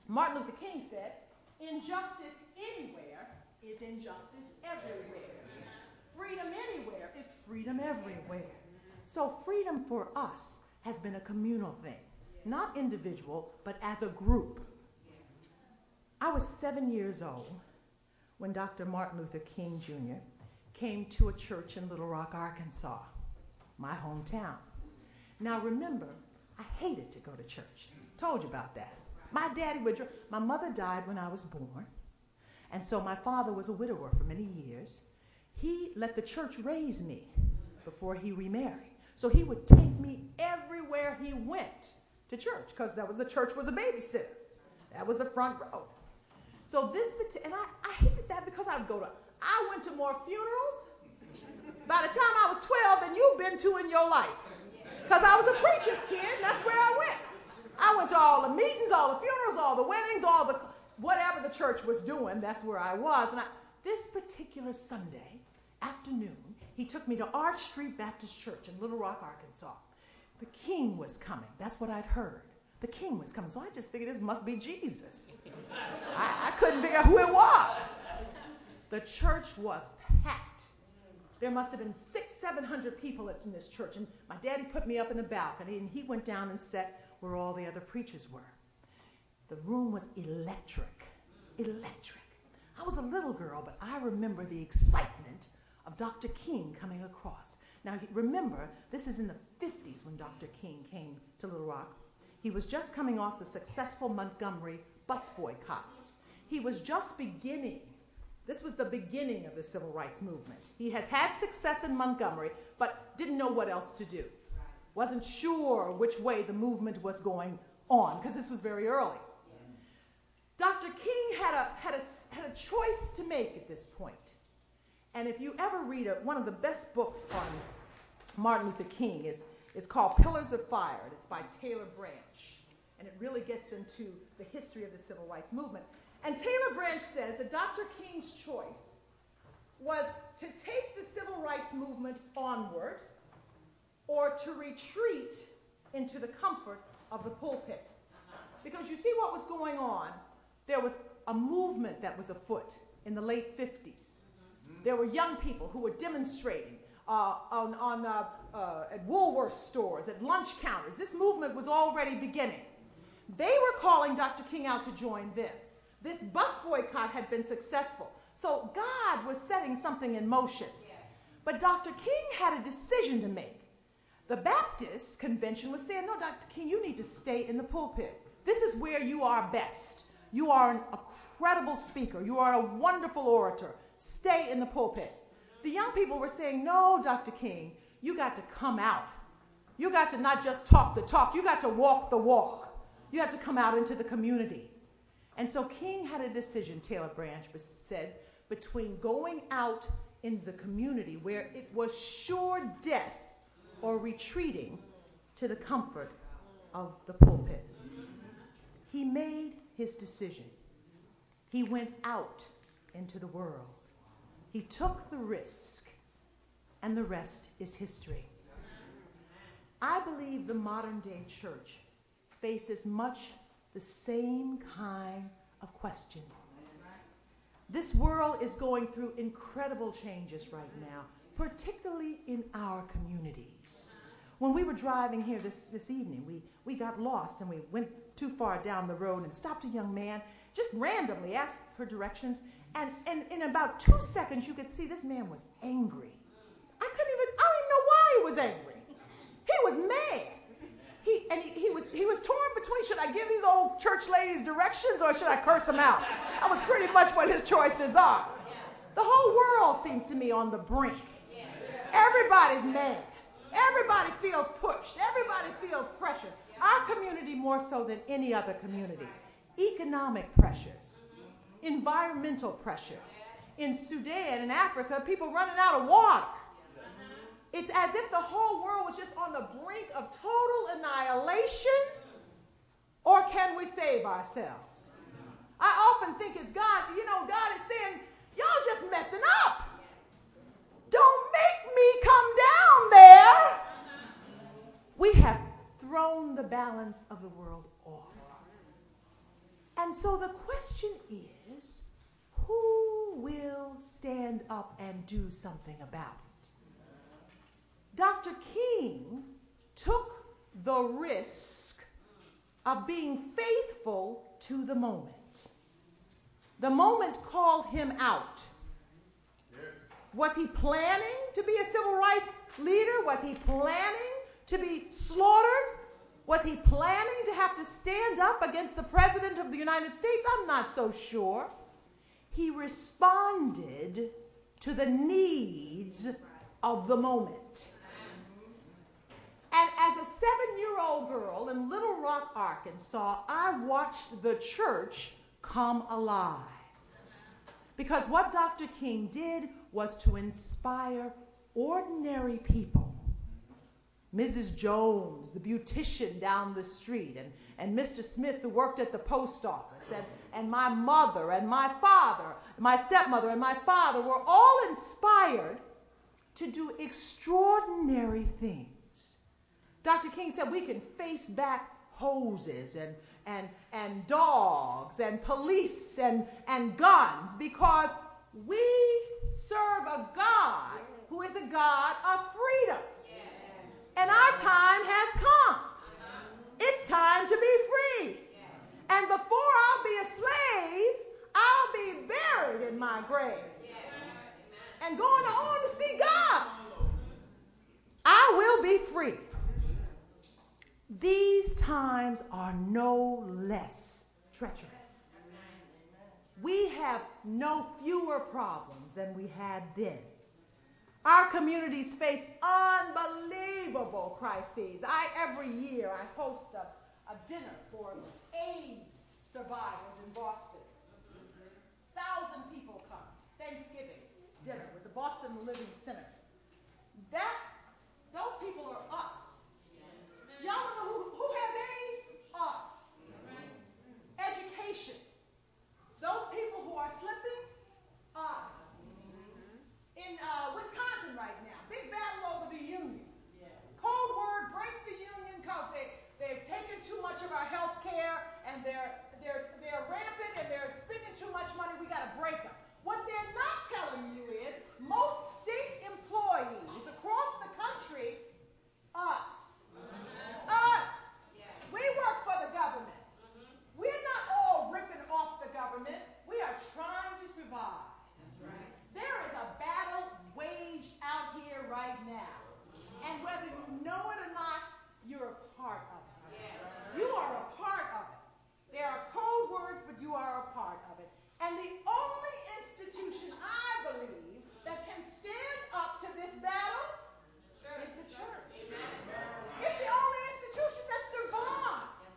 Martin Luther King said, injustice anywhere is injustice everywhere. Freedom anywhere is freedom everywhere. So freedom for us has been a communal thing, not individual, but as a group. I was 7 years old when Dr. Martin Luther King Jr. came to a church in Little Rock, Arkansas, my hometown. Now remember, I hated to go to church. Told you about that. My mother died when I was born, and so my father was a widower for many years. He let the church raise me before he remarried. So he would take me everywhere he went to church, because the church was a babysitter. That was the front row. So and I hated that because I went to more funerals by the time I was 12 than you've been to in your life. Because I was a preacher's kid, and that's where I went. I went to all the meetings, all the funerals, all the weddings, whatever the church was doing, that's where I was. And this particular Sunday afternoon, he took me to Arch Street Baptist Church in Little Rock, Arkansas. The King was coming. That's what I'd heard. The King was coming. So I just figured this must be Jesus. I couldn't figure out who it was. The church was packed. There must have been 600-700 people in this church. And my daddy put me up in the balcony, and he went down and sat where all the other preachers were. The room was electric. Electric. I was a little girl, but I remember the excitement of Dr. King coming across. Now, remember, this is in the 50s when Dr. King came to Little Rock. He was just coming off the successful Montgomery bus boycotts. He was just beginning. This was the beginning of the civil rights movement. He had had success in Montgomery, but didn't know what else to do. Wasn't sure which way the movement was going on, because this was very early. Dr. King had a choice to make at this point. And if you ever read one of the best books on Martin Luther King is called Pillars of Fire, and it's by Taylor Branch. And it really gets into the history of the civil rights movement. And Taylor Branch says that Dr. King's choice was to take the civil rights movement onward or to retreat into the comfort of the pulpit. Because you see what was going on. There was a movement that was afoot in the late 50s. There were young people who were demonstrating at Woolworth stores, at lunch counters. This movement was already beginning. They were calling Dr. King out to join them. This bus boycott had been successful. So God was setting something in motion. But Dr. King had a decision to make. The Baptist convention was saying, no, Dr. King, you need to stay in the pulpit. This is where you are best. You are a credible speaker. You are a wonderful orator. Stay in the pulpit. The young people were saying, no, Dr. King, you got to come out. You got to not just talk the talk. You got to walk the walk. You have to come out into the community. And so King had a decision, Taylor Branch said, between going out in the community where it was sure death or retreating to the comfort of the pulpit. He made his decision. He went out into the world. He took the risk, and the rest is history. I believe the modern day church faces much the same kind of question. This world is going through incredible changes right now, particularly in our communities. When we were driving here this evening, we got lost and we went too far down the road and stopped a young man, just randomly asked for directions, and in about 2 seconds you could see this man was angry. I don't even know why he was angry. He was mad. He was torn between, should I give these old church ladies directions or should I curse them out? That was pretty much what his choices are. The whole world seems to me on the brink. Everybody's mad. Everybody feels pushed. Everybody feels pressure. Our community more so than any other community. Economic pressures, environmental pressures. In Sudan and Africa, people running out of water. It's as if the whole world was just on the brink of total annihilation. Or can we save ourselves? I often think it's God, God is saying, y'all just messing up. Don't make me come down there. We have thrown the balance of the world off. And so the question is, who will stand up and do something about it? Dr. King took the risk of being faithful to the moment. The moment called him out. Was he planning to be a civil rights leader? Was he planning to be slaughtered? Was he planning to have to stand up against the President of the United States? I'm not so sure. He responded to the needs of the moment. And as a 7-year-old girl in Little Rock, Arkansas, I watched the church come alive. Because what Dr. King did was to inspire ordinary people. Mrs. Jones, the beautician down the street, and Mr. Smith, who worked at the post office, and my mother and my father, my stepmother and my father were all inspired to do extraordinary things. Dr. King said we can face back hoses and dogs and police and guns because we serve a God who is a God of freedom. And our time has come. It's time to be free. And before I'll be a slave, I'll be buried in my grave and going on to see God. I will be free. These times are no less treacherous. We have no fewer problems than we had then. Our communities face unbelievable crises. Every year I host a dinner for AIDS survivors in Boston. 1,000 people come. Thanksgiving dinner with the Boston Living Center. Those people are us. Y'all know who has AIDS? Us. Education. Those people who are slipping? Us. In Wisconsin right now, big battle over the union. Code word, break the union because they've taken too much of our health care and they're rampant and they're spending too much money. We got to break them. What they're not telling you is most state employees across the country, us. Us. We work for the government. We're not all ripping off the government. We are trying to survive. There is a battle waged out here right now. And whether you know it or not, you're a part of it. You are a part of it. There are code words, but you are a part of it. And the only institution, I believe, that can stand up to this battle is the church. It's the only institution that survives.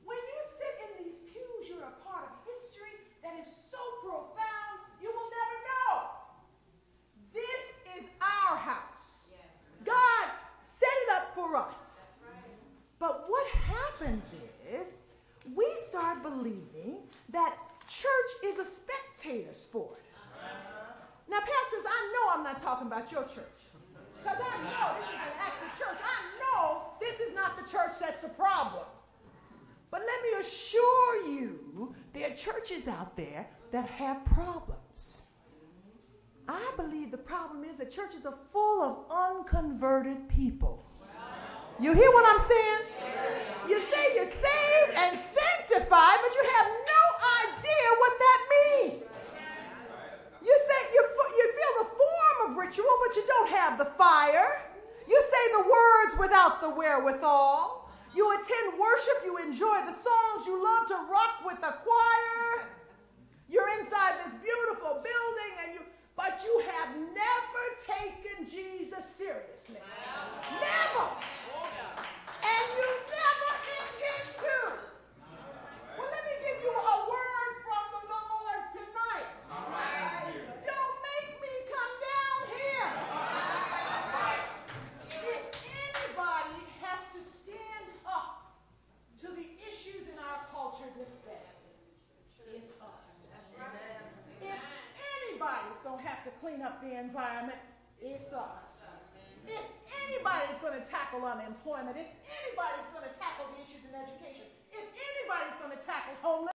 When you sit in these pews, you're a part of history that is so profound, you will never know. This is our house. God set it up for us. But what happens is we start believing that church is a spectator sport. Now, pastors, I know I'm not talking about your church. Because I know this is an active church. I know this is not the church that's the problem. But let me assure you, there are churches out there that have problems. I believe the problem is that churches are full of unconverted people. You hear what I'm saying? You say you're saved and sanctified, but you have no idea what that means. You say you feel the form of ritual, but you don't have the fire. You say the words without the wherewithal. You attend worship, you enjoy the songs, you love to rock with the choir. You're inside this beautiful building, but you have never taken Jesus seriously. Never. And you never intend to. Well, let me give you a word from the Lord tonight. Don't make me come down here. If anybody has to stand up to the issues in our culture this day, it's us. If anybody's going to have to clean up the environment, it's us. If anybody's going to tackle unemployment, if anybody's going to tackle the issues in education, if anybody's going to tackle homelessness,